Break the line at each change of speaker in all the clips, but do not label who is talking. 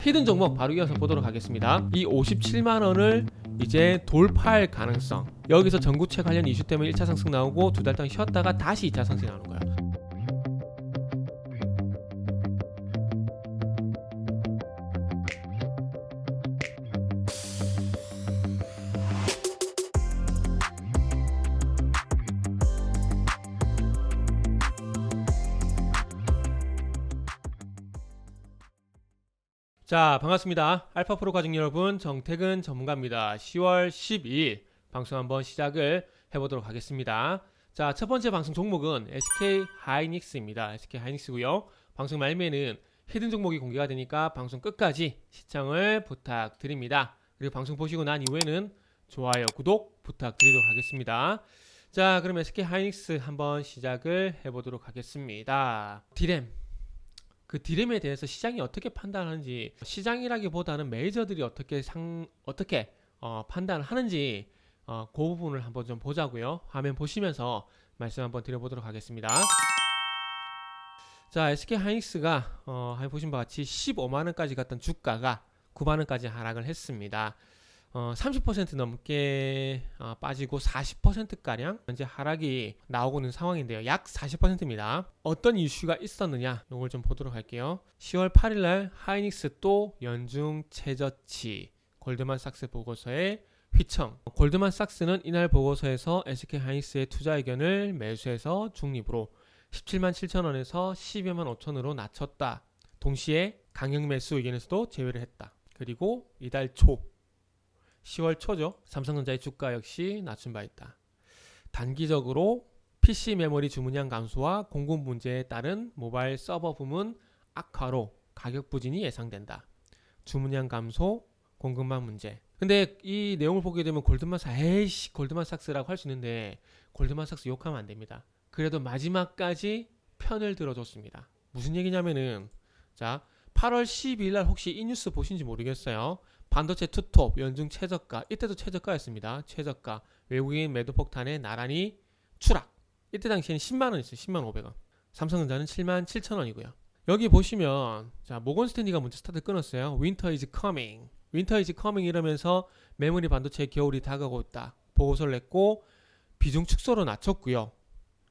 히든 종목 바로 이어서 보도록 하겠습니다. 이 57만원을 이제 돌파할 가능성, 여기서 전구체 관련 이슈 때문에 1차 상승 나오고 두 달 동안 쉬었다가 다시 2차 상승이 나오는 거야. 자, 반갑습니다. 알파프로 가족 여러분, 정태근 전문가입니다. 10월 12일 방송 한번 시작을 해보도록 하겠습니다. 자, 첫 번째 방송 종목은 SK 하이닉스입니다. SK 하이닉스고요. 방송 말미에는 히든 종목이 공개가 되니까 방송 끝까지 시청을 부탁드립니다. 그리고 방송 보시고 난 이후에는 좋아요, 구독 부탁드리도록 하겠습니다. 자, 그럼 SK 하이닉스 한번 시작을 해보도록 하겠습니다. 디램. 그 디램에 대해서 시장이 어떻게 판단하는지, 시장이라기보다는 메이저들이 어떻게 판단을 하는지 그 부분을 한번 좀 보자고요. 화면 보시면서 말씀 한번 드려보도록 하겠습니다. 자, SK 하이닉스가 보신 바와 같이 15만원까지 갔던 주가가 9만원까지 하락을 했습니다. 30% 넘게 빠지고 40%가량 현재 하락이 나오고 있는 상황인데요. 약 40%입니다. 어떤 이슈가 있었느냐, 이걸 좀 보도록 할게요. 10월 8일날 하이닉스 또 연중 최저치, 골드만삭스 보고서에 휘청. 골드만삭스는 이날 보고서에서 SK 하이닉스의 투자 의견을 매수해서 중립으로 17만 7천원에서 12만 5천원으로 낮췄다. 동시에 강력 매수 의견에서도 제외를 했다. 그리고 이달 초 10월 초죠. 삼성전자의 주가 역시 낮춘 바 있다. 단기적으로 PC 메모리 주문량 감소와 공급 문제에 따른 모바일 서버 부문 악화로 가격 부진이 예상된다. 주문량 감소, 공급망 문제. 근데 이 내용을 보게 되면 골드만삭스라고 할 수 있는데 골드만삭스 욕하면 안 됩니다. 그래도 마지막까지 편을 들어줬습니다. 무슨 얘기냐면은, 자, 8월 12일 날 혹시 이 뉴스 보신지 모르겠어요. 반도체 투톱 연중 최저가, 이때도 최저가였습니다. 최저가, 외국인 매도 폭탄에 나란히 추락. 이때 당시에는 10만원 있어요. 10만 500원. 삼성전자는 7만 7천원이고요. 여기 보시면, 자, 모건 스탠리가 먼저 스타트 끊었어요. Winter is coming. Winter is coming 이러면서 메모리 반도체의 겨울이 다가오고 있다. 보고서를 냈고 비중 축소로 낮췄고요.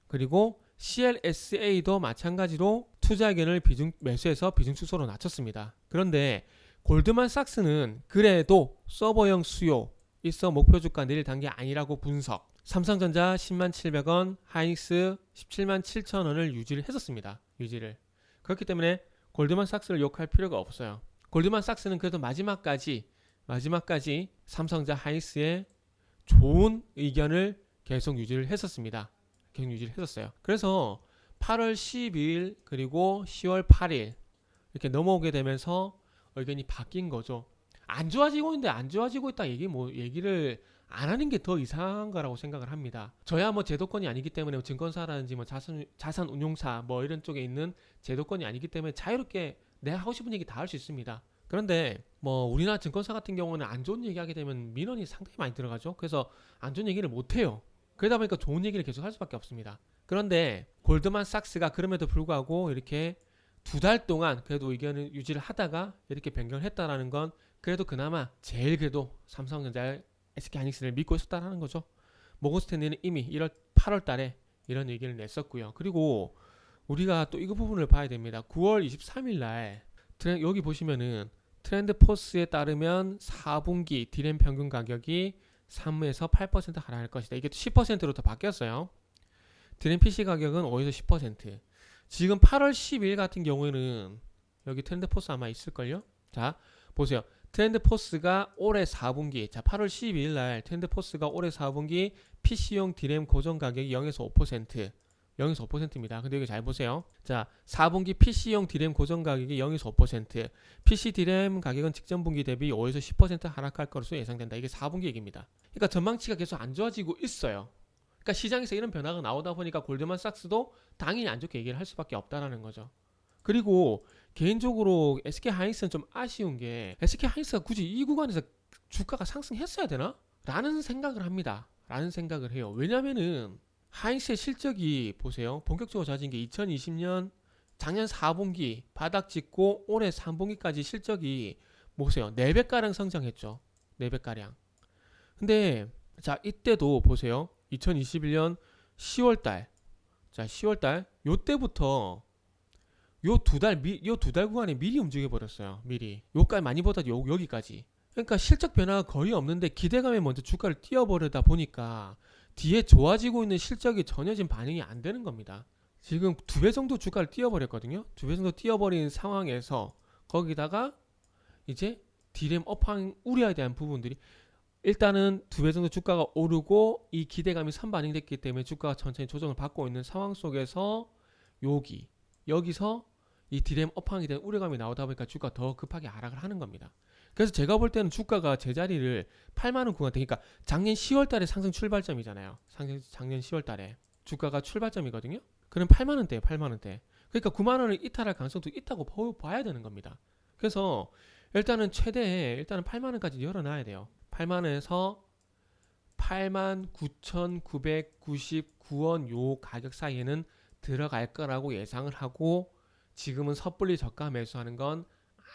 그리고 CLSA도 마찬가지로 투자 의견을 매수해서 비중 축소로 낮췄습니다. 그런데 골드만삭스는 그래도 서버형 수요 있어 목표 주가 내릴 단계 아니라고 분석. 삼성전자 10만 700원, 하이닉스 17만 7천원을 유지를 했었습니다. 그렇기 때문에 골드만삭스를 욕할 필요가 없어요. 골드만삭스는 그래도 마지막까지 삼성전자 하이닉스의 좋은 의견을 계속 유지를 했었습니다. 그래서 8월 12일 그리고 10월 8일 이렇게 넘어오게 되면서 의견이 바뀐 거죠. 안 좋아지고 있다 얘기를 안 하는 게 더 이상한 거라고 생각을 합니다. 저야 뭐 제도권이 아니기 때문에 증권사라든지 뭐 자산 운용사 뭐 이런 쪽에 있는 제도권이 아니기 때문에 자유롭게 내가 하고 싶은 얘기 다 할 수 있습니다. 그런데 뭐 우리나라 증권사 같은 경우는 안 좋은 얘기 하게 되면 민원이 상당히 많이 들어가죠. 그래서 안 좋은 얘기를 못 해요. 그러다 보니까 좋은 얘기를 계속 할 수밖에 없습니다. 그런데 골드만삭스가 그럼에도 불구하고 이렇게 두 달 동안 그래도 의견을 유지를 하다가 이렇게 변경을 했다라는 건 그래도 그나마 제일 그래도 삼성전자, SK 하이닉스를 믿고 있었다는 거죠. 모건 스탠리는 이미 8월 달에 이런 의견을 냈었고요. 그리고 우리가 또 이거 부분을 봐야 됩니다. 9월 23일 날 여기 보시면은 트렌드 포스에 따르면 4분기 디램 평균 가격이 3에서 8% 하락할 것이다. 이게 10%로 더 바뀌었어요. 디램 PC 가격은 5에서 10%. 지금 8월 10일 같은 경우에는 여기 트렌드 포스 아마 있을걸요? 자, 보세요. 트렌드 포스가 올해 4분기, 자, 8월 12일 날 트렌드 포스가 올해 4분기 PC용 디램 고정 가격이 0에서 5%입니다. 근데 여기 잘 보세요. 자, 4분기 PC용 디램 고정 가격이 0에서 5%. PC 디램 가격은 직전 분기 대비 5에서 10% 하락할 것으로 예상된다. 이게 4분기 얘기입니다. 그러니까 전망치가 계속 안 좋아지고 있어요. 그러니까 시장에서 이런 변화가 나오다 보니까 골드만삭스도 당연히 안 좋게 얘기를 할 수밖에 없다라는 거죠. 그리고 개인적으로 SK 하이닉스는 좀 아쉬운 게, SK 하이닉스가 굳이 이 구간에서 주가가 상승했어야 되나? 라는 생각을 해요. 왜냐면은 하이닉스의 실적이 보세요. 본격적으로 좋아진 게 2020년 작년 4분기 바닥 찍고 올해 3분기까지 실적이 보세요. 4배가량 성장했죠. 4배가량. 근데 자, 이때도 보세요. 2021년 10월달. 자, 10월달 요때부터 요 두 달 구간에 미리 움직여 버렸어요. 미리. 요까지 많이 보다 여기까지. 그러니까 실적 변화가 거의 없는데 기대감에 먼저 주가를 띄워버리다 보니까 뒤에 좋아지고 있는 실적이 전혀 지금 반영이 안 되는 겁니다. 지금 2배 정도 주가를 띄워버렸거든요. 2배 정도 띄워버린 상황에서 거기다가 이제 디램 업황 우려에 대한 부분들이 일단은 2배 정도 주가가 오르고 이 기대감이 선반영됐기 때문에 주가가 천천히 조정을 받고 있는 상황 속에서 여기서 이 디램 업황에 대한 우려감이 나오다 보니까 주가가 더 급하게 하락을 하는 겁니다. 그래서 제가 볼 때는 주가가 제자리를 8만원 구간 되니까 작년 10월달에 상승 출발점이잖아요. 작년 10월달에 주가가 출발점이거든요. 그럼 8만원대예요. 8만원대. 그러니까 9만원을 이탈할 가능성도 있다고 봐야 되는 겁니다. 그래서 일단은 8만원까지 열어놔야 돼요. 8만원에서 89,999원 요 가격 사이에는 들어갈 거라고 예상을 하고 지금은 섣불리 저가 매수하는 건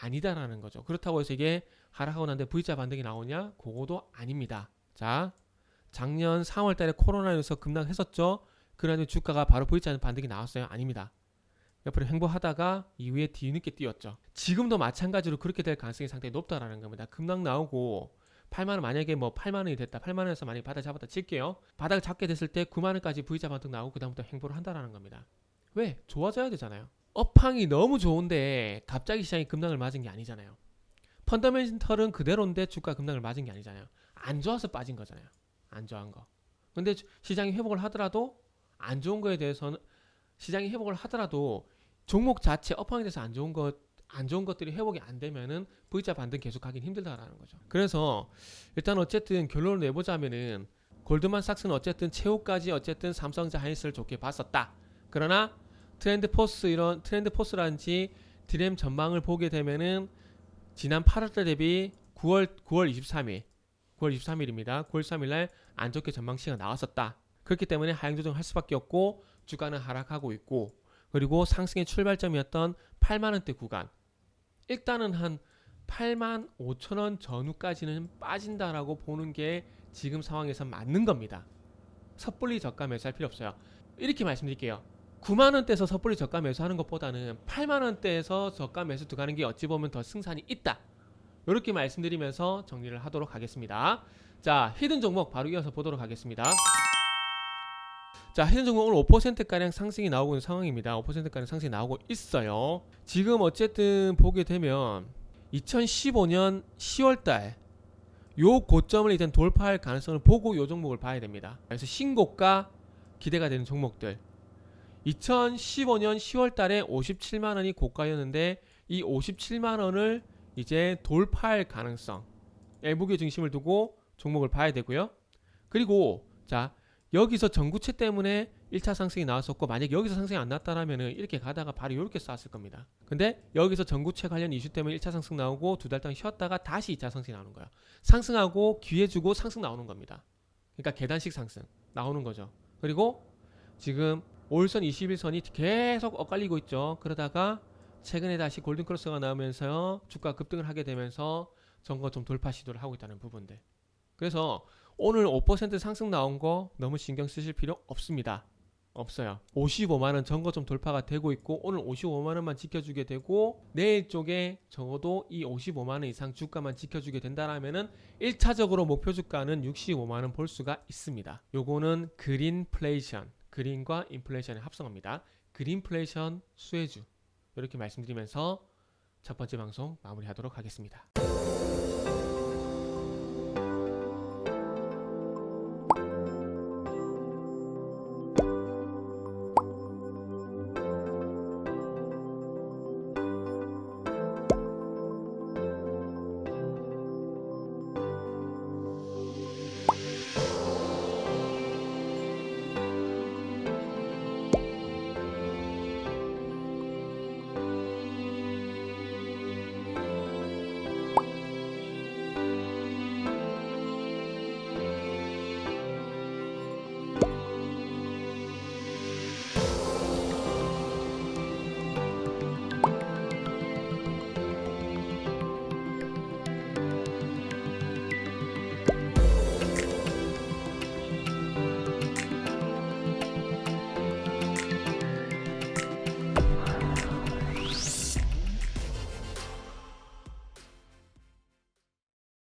아니다라는 거죠. 그렇다고 해서 이게 하락하고 난데 V자 반등이 나오냐? 그거도 아닙니다. 자, 작년 3월 달에 코로나에서 급락했었죠. 그러니 주가가 바로 V자 반등이 나왔어요? 아닙니다. 옆으로 횡보하다가 이후에 뒤늦게 뛰었죠. 지금도 마찬가지로 그렇게 될 가능성이 상당히 높다라는 겁니다. 급락 나오고 8만원 만약에 8만원이 됐다. 8만원에서 만약에 바닥 잡았다 칠게요. 바닥을 잡게 됐을 때 9만원까지 V자 반등 나오고 그 다음부터 횡보를 한다라는 겁니다. 왜? 좋아져야 되잖아요. 업황이 너무 좋은데 갑자기 시장이 급락을 맞은 게 아니잖아요. 펀더멘털은 그대로인데 주가 급락을 맞은 게 아니잖아요. 안 좋아서 빠진 거잖아요. 안 좋아한 거. 근데 시장이 회복을 하더라도 안 좋은 거에 대해서는 시장이 회복을 하더라도 종목 자체 업황에 대해서 안 좋은 것들이 회복이 안 되면은 V자 반등 계속 하긴 힘들다라는 거죠. 그래서 일단 어쨌든 결론을 내보자면은 골드만삭스는 어쨌든 최후까지 어쨌든 삼성전자 하이닉스를 좋게 봤었다. 그러나 트렌드포스라든지 디램 전망을 보게 되면은 지난 8월달 대비 9월 23일입니다. 9월 23일날 안 좋게 전망치가 나왔었다. 그렇기 때문에 하향 조정을 할 수밖에 없고 주가는 하락하고 있고 그리고 상승의 출발점이었던 8만원대 구간 일단은 한 8만 5천원 전후까지는 빠진다라고 보는 게 지금 상황에서 맞는 겁니다. 섣불리 저가 매수할 필요 없어요. 이렇게 말씀드릴게요. 9만원대에서 섣불리 저가 매수하는 것보다는 8만원대에서 저가 매수 들어가는 게 어찌 보면 더 승산이 있다. 이렇게 말씀드리면서 정리를 하도록 하겠습니다. 자, 히든 종목 바로 이어서 보도록 하겠습니다. 자, 히든 종목 오늘 5%가량 상승이 나오고 있는 상황입니다. 5%가량 상승이 나오고 있어요. 지금 어쨌든 보게 되면 2015년 10월달 요 고점을 일단 돌파할 가능성을 보고 요 종목을 봐야 됩니다. 그래서 신고가 기대가 되는 종목들 2015년 10월달에 57만원이 고가였는데 이 57만원을 이제 돌파할 가능성에 무게 중심을 두고 종목을 봐야 되고요. 그리고 자, 여기서 전구체 때문에 1차 상승이 나왔었고 만약 여기서 상승이 안 났다라면은 이렇게 가다가 바로 이렇게 쌌을 겁니다. 근데 여기서 전구체 관련 이슈 때문에 1차 상승 나오고 2달 동안 쉬었다가 다시 2차 상승이 나오는 거예요. 상승하고 기회 주고 상승 나오는 겁니다. 그러니까 계단식 상승 나오는 거죠. 그리고 지금 5일선 21선이 계속 엇갈리고 있죠. 그러다가 최근에 다시 골든크로스가 나오면서 주가 급등을 하게 되면서 전고점 돌파 시도를 하고 있다는 부분들. 그래서 오늘 5% 상승 나온 거 너무 신경 쓰실 필요 없습니다. 없어요. 55만원 전고점 돌파가 되고 있고 오늘 55만원만 지켜주게 되고 내일 쪽에 적어도 이 55만원 이상 주가만 지켜주게 된다라면은 1차적으로 목표 주가는 65만원 볼 수가 있습니다. 요거는 그린플레이션, 그린과 인플레이션의 합성어입니다. 그린플레이션 수혜주 이렇게 말씀드리면서 첫 번째 방송 마무리하도록 하겠습니다.